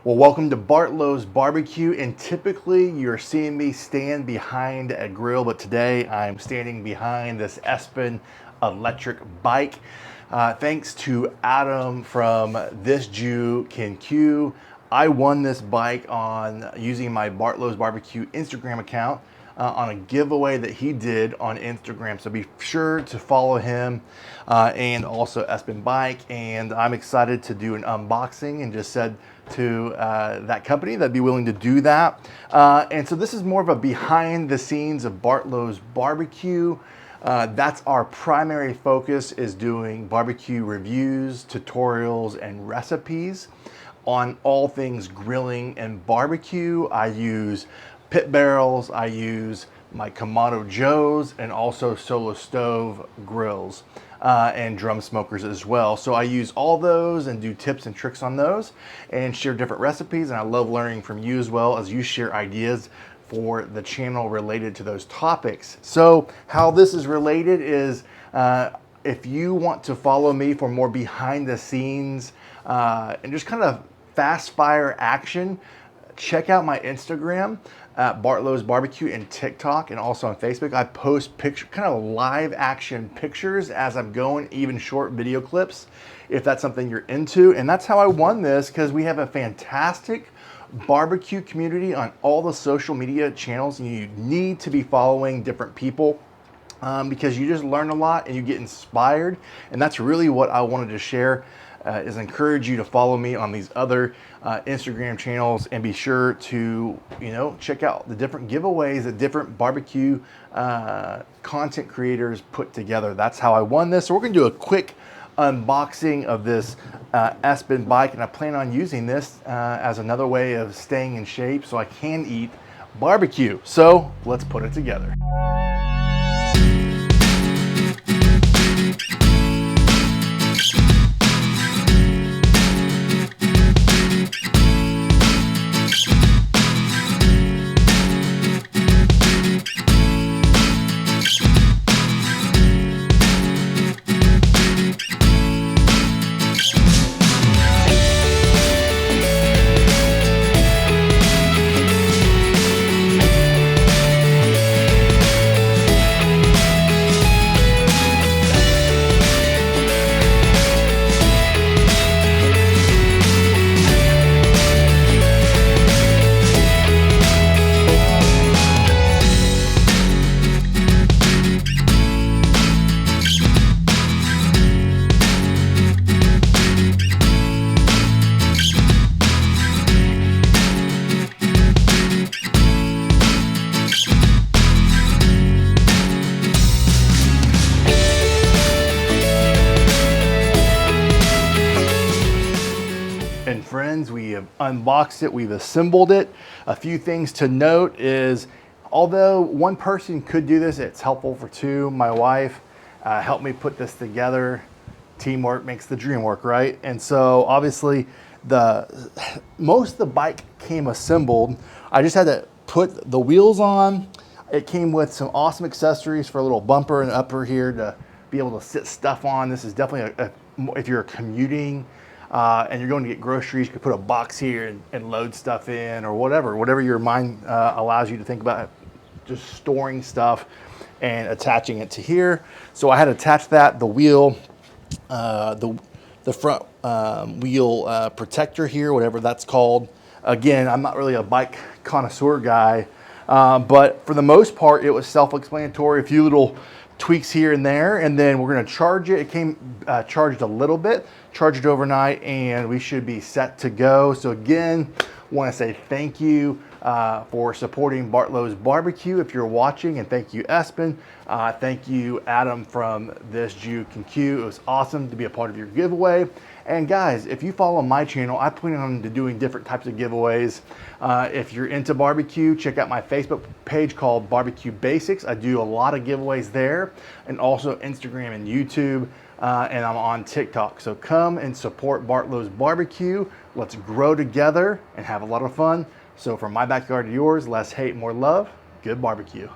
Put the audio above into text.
Well, welcome to Bartlow's Barbecue, and typically you're seeing me stand behind a grill, but today I'm standing behind this Espin electric bike. Thanks to Adam from This Jew Can Q. I won this bike on using my Bartlow's Barbecue Instagram account on a giveaway that he did on Instagram. So be sure to follow him and also Espin Bike. And I'm excited to do an unboxing and just said to that company that'd be willing to do that. And so this is more of a behind the scenes of Bartlow's Barbecue. That's our primary focus, is doing barbecue reviews, tutorials, and recipes on all things grilling and barbecue. I use pit barrels, I use my Kamado Joes, and also Solo Stove grills and drum smokers as well. So I use all those and do tips and tricks on those and share different recipes, and I love learning from you as well as you share ideas for the channel related to those topics. So how this is related is if you want to follow me for more behind the scenes and just kind of fast fire action, check out my Instagram at Bartlow's Barbecue and TikTok, and also on Facebook. I post picture, kind of live action pictures as I'm going, even short video clips, if that's something you're into. And that's how I won this, because we have a fantastic barbecue community on all the social media channels, and you need to be following different people because you just learn a lot and you get inspired. And that's really what I wanted to share, is encourage you to follow me on these other Instagram channels, and be sure to, check out the different giveaways that different barbecue content creators put together. That's how I won this. So we're gonna do a quick unboxing of this Espin bike, and I plan on using this as another way of staying in shape so I can eat barbecue. So let's put it together. And friends, we have unboxed it, we've assembled it. A few things to note is, although one person could do this, it's helpful for two. My wife helped me put this together. Teamwork makes the dream work, right? And so obviously most of the bike came assembled. I just had to put the wheels on. It came with some awesome accessories for a little bumper and upper here to be able to sit stuff on. This is definitely if you're commuting and you're going to get groceries, you could put a box here and load stuff in, or whatever your mind allows you to think about, just storing stuff and attaching it to here. So I had to attach that, the wheel, the front wheel protector here, whatever that's called. Again, I'm not really a bike connoisseur guy, but for the most part, it was self-explanatory. A few little tweaks here and there, and then we're going to charge it. It came charged a little bit, charged it overnight, and we should be set to go. So again, want to say thank you for supporting Bartlow's Barbecue if you're watching, and thank you Espin. Thank you Adam from This Jew Can Q. It was awesome to be a part of your giveaway. And guys, if you follow my channel, I plan on doing different types of giveaways. If you're into barbecue, check out my Facebook page called BBQ Basics. I do a lot of giveaways there, and also Instagram and YouTube, and I'm on TikTok. So come and support Bartlow's Barbecue. Let's grow together and have a lot of fun. So from my backyard to yours, less hate, more love. Good barbecue.